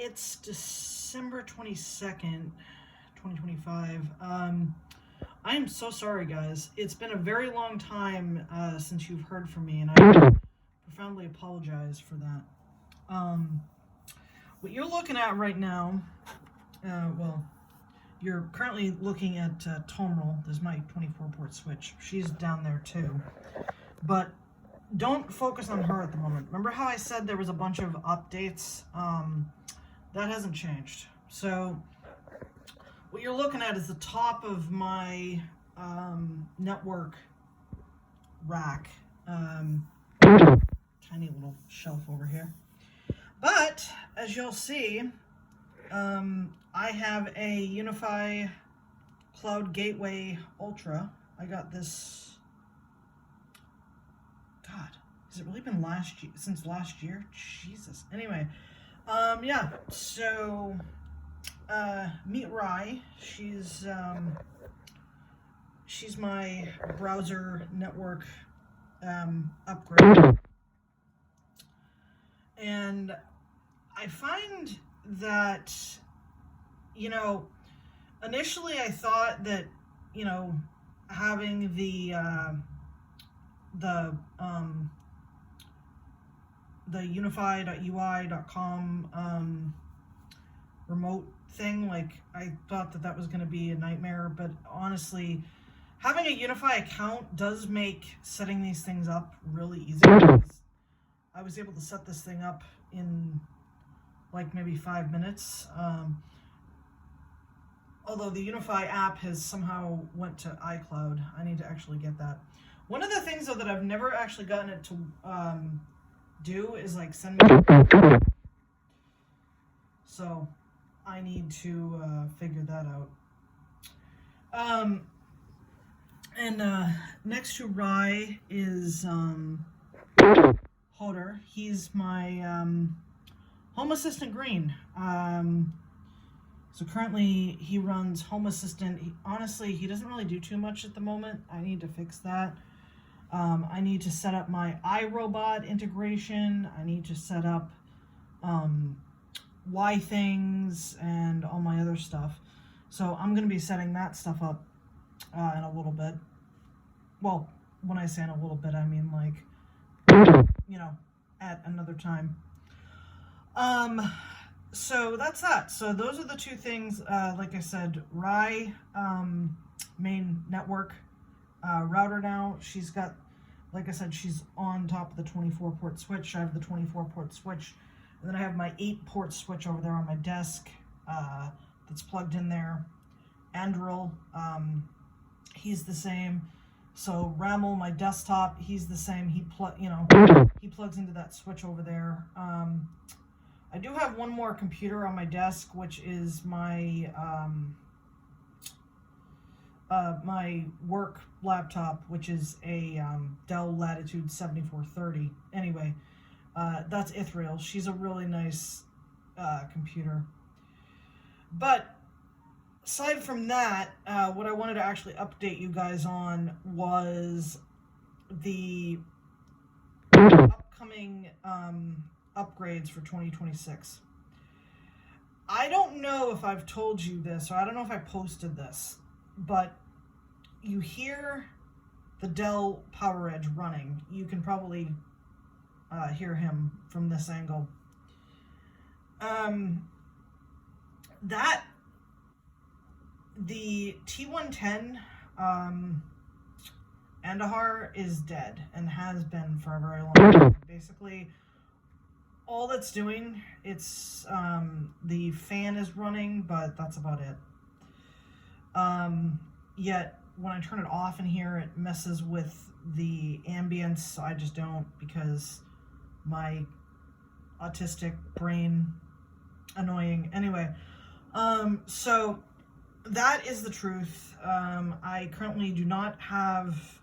It's December 22nd, 2025. I am so sorry, guys. It's been a very long time since you've heard from me, and I profoundly apologize for that. What you're looking at right now, you're currently looking at Tomrel. There's my 24-port switch. She's down there too. But don't focus on her at the moment. Remember how I said there was a bunch of updates? That hasn't changed. So what you're looking at is the top of my network rack. Tiny little shelf over here. But as you'll see, I have a Unifi Cloud Gateway Ultra. I got this. God, has it really been since last year? Jesus. Anyway, yeah. So meet Rye. She's my browser network upgrade, and I find that, initially I thought that, having the unifi.ui.com remote thing, I thought that was going to be a nightmare, but honestly, having a Unifi account does make setting these things up really easy. I was able to set this thing up in maybe 5 minutes. Although the Unifi app has somehow went to iCloud. I need to actually get that. One of the things though that I've never actually gotten it to do is send me. So I need to figure that out. And next to Rye is Hodder. He's my HomeAssistantvGreen. So currently he runs Home Assistant. Honestly, he doesn't really do too much at the moment. I need to fix that. I need to set up my iRobot integration. I need to set up things and all my other stuff. So I'm going to be setting that stuff up in a little bit. Well, when I say in a little bit, I mean at another time. So that's that. So those are the two things. Like I said, Rye, main network router now. She's got, like I said, she's on top of the 24-port switch. I have the 24-port switch. And then I have my 8-port switch over there on my desk that's plugged in there. Andrel, he's the same. So Ramel, my desktop, he's the same. He plugs into that switch over there. I do have one more computer on my desk, which is my my work laptop, which is a Dell Latitude 7430. Anyway, that's Ithriel. She's a really nice computer. But aside from that, what I wanted to actually update you guys on was the upcoming upgrades for 2026. I don't know if I've told you this, or I don't know if I posted this, but you hear the Dell PowerEdge running. You can probably hear him from this angle. The T110 Andahar is dead and has been for a very long time. Basically, all that's doing, it's the fan is running, but that's about it. Yet when I turn it off in here, it messes with the ambience, so I just don't, because my autistic brain, annoying. Anyway, so that is the truth. I currently do not have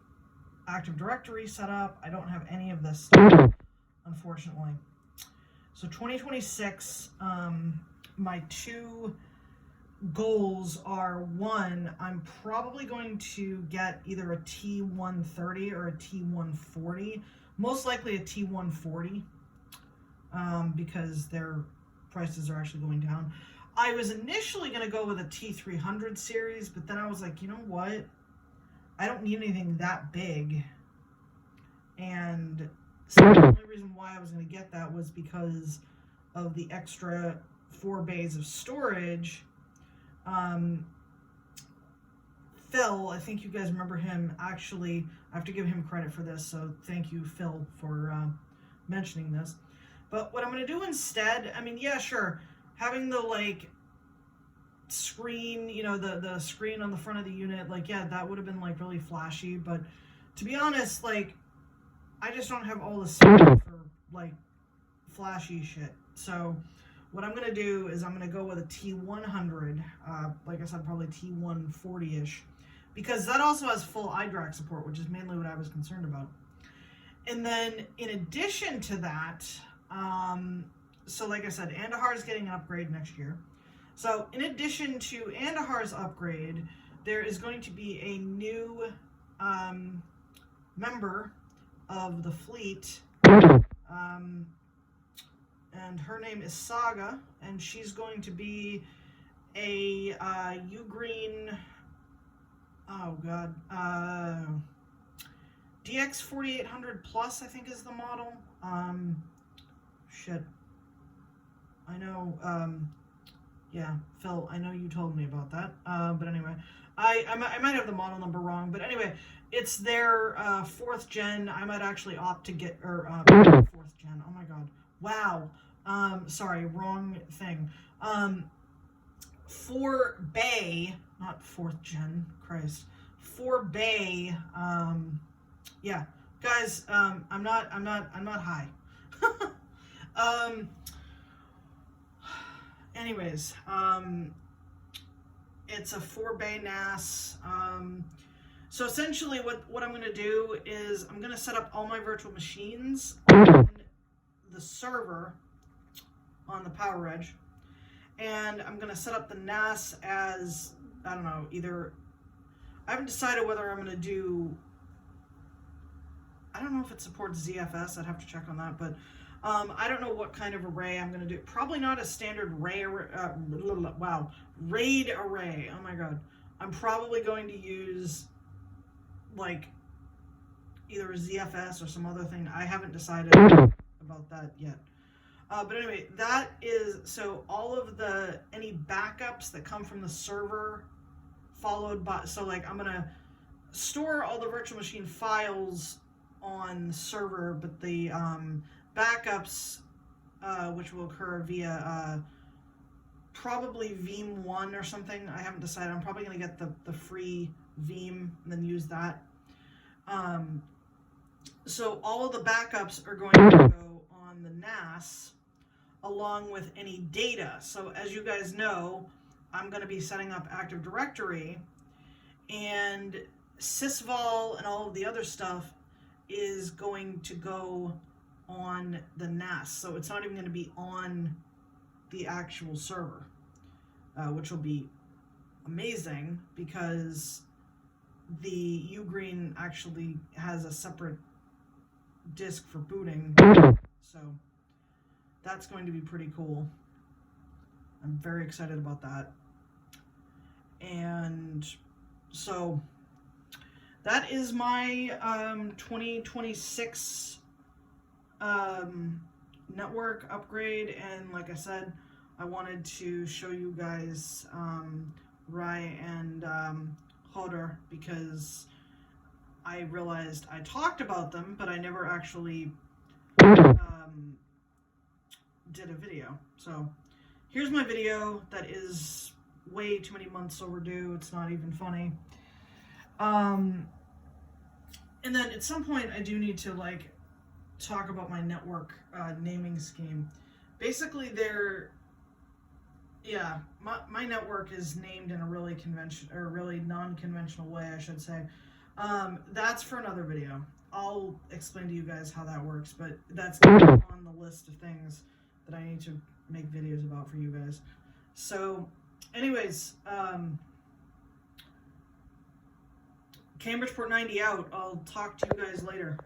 Active Directory set up. I don't have any of this stuff, unfortunately. So 2026, my two goals are, one, I'm probably going to get either a T130 or a T140, most likely a T140, because they're prices are actually going down. I was initially going to go with a T300 series, but then I was like, you know what? I don't need anything that big. And so the only reason why I was going to get that was because of the extra 4 bays of storage. Phil, I think you guys remember him. Actually, I have to give him credit for this, so thank you, Phil, for mentioning this. But what I'm going to do instead, I mean, yeah, sure, having the, like, screen, you know, the screen on the front of the unit, like, yeah, that would have been, like, really flashy. But to be honest, like, I just don't have all the space for, like, flashy shit. So what I'm going to do is I'm going to go with a T100, like I said, probably T140-ish, because that also has full iDRAC support, which is mainly what I was concerned about. And then in addition to that, so like I said, Andujar is getting an upgrade next year. So in addition to Andujar's upgrade, there is going to be a new member of the fleet, and her name is Saga, and she's going to be a Ugreen, oh god, DX 4800 Plus, I think is the model. Shit. I know, yeah, Phil, I know you told me about that. But anyway, I might have the model number wrong, but anyway, it's their 4th gen. I might actually opt to get, or 4th gen, oh my god. Wow. Sorry, wrong thing. 4 bay, not 4th gen, Christ. 4 bay, yeah. Guys, I'm not high. Anyways, it's a 4 bay NAS. So essentially what I'm going to do is I'm going to set up all my virtual machines on the server on the Power Edge, and I'm going to set up the NAS as, I don't know, either, I haven't decided whether I'm going to do, I don't know if it supports ZFS, I'd have to check on that, but I don't know what kind of array I'm going to do. Probably not a standard RAID array. Oh my god. I'm probably going to use, like, either a ZFS or some other thing. I haven't decided about that yet. But anyway, that is, so all of any backups that come from the server followed by, so like I'm going to store all the virtual machine files on the server, but the backups, which will occur via probably Veeam 1 or something. I haven't decided. I'm probably going to get the free Veeam and then use that. So all of the backups are going to go on the NAS along with any data. So as you guys know, I'm going to be setting up Active Directory, and sysvol and all of the other stuff is going to go on the NAS. So it's not even going to be on the actual server, which will be amazing because the Ugreen actually has a separate disk for booting. So that's going to be pretty cool. I'm very excited about that. And so that is my 2026 network upgrade. And like I said, I wanted to show you guys Rai and Hodor because I realized I talked about them, but I never actually did a video. So here's my video that is way too many months overdue. It's not even funny. And then at some point I do need to like talk about my network naming scheme. Basically my network is named in a really really non-conventional way, I should say. That's for another video. I'll explain to you guys how that works, but that's on the list of things that I need to make videos about for you guys. So anyways, Cambridgeport 90 out. I'll talk to you guys later.